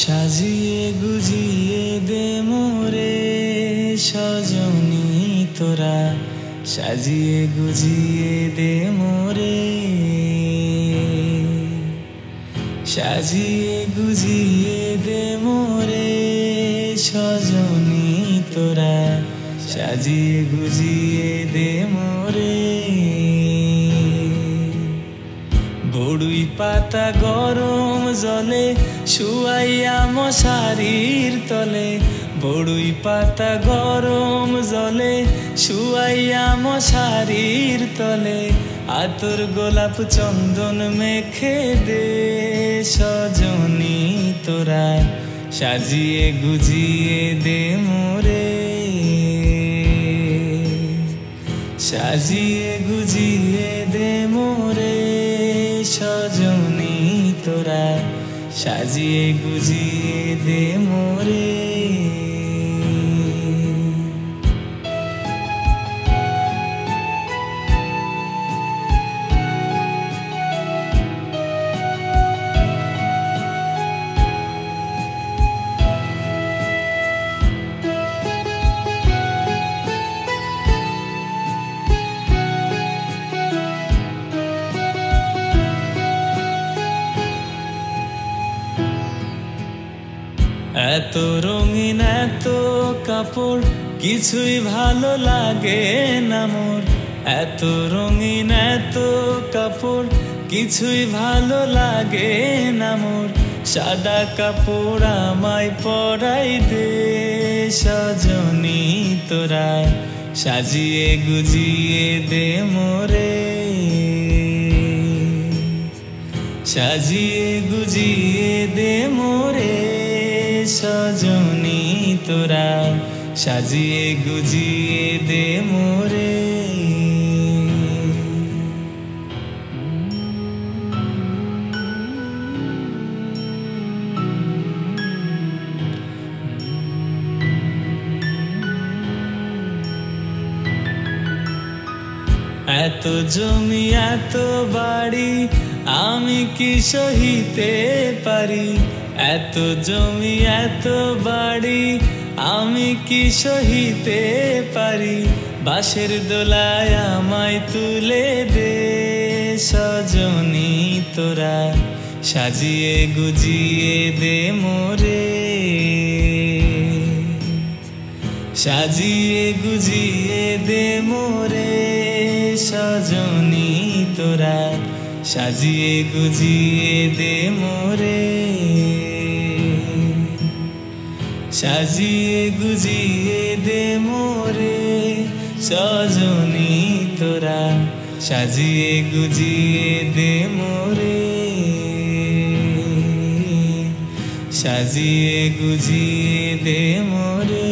সাজিয়ে গুজিয়ে দে মোরে সজনী তোরা, সাজিয়ে গুজিয়ে দে মোরে, সাজিয়ে গুজিয়ে দে মোরে সজনী তোরা, সাজিয়ে গুজিয়ে দে মোরে। বড়ুই পাতা গরম জলে শুয়াইয়া মশারির তলে, বড়ুই পাতা গরম জলে শুয়াইয়া মশারির তলে, আতর গোলাপ চন্দন মেখে দে সজনী তোরা, সাজিয়ে গুজিয়ে দে মোরে, সাজিয়ে গুজিয়ে দে মোরে সজনী তোরা, সাজিয়ে গুজিয়ে দে মোরে। এত রঙিন এত কাপড় কিছুই ভালো লাগে না মোর, এত রঙিন এত কাপড় কিছুই ভালো লাগে না মোর, সাদা কাপড় আমায় পরাই দে সজনী তোরা, সাজিয়ে গুজিয়ে দে মোরে, সাজিয়ে গুজিয়ে দে মোরে সজনী তোরা, সাজিয়ে গুজিয়ে দে মোরে। এত জমি এত বাড়ি আমি কি সহিতে পারি, এত জমি এত বাড়ি আমি কি সহিতে পারি, বাঁশের দোলায় আমায় তুলে দে সজনী তোরা, সাজিয়ে গুজিয়ে দে মোরে, সাজিয়ে গুজিয়ে দে মোরে সজনী তোরা, সাজিয়ে গুজিয়ে দে মোরে, সাজিয়ে গুজিয়ে দে মোরে সজনী তোরা, সাজিয়ে গুজিয়ে দে মোরে, সাজিয়ে গুজিয়ে দে মোরে।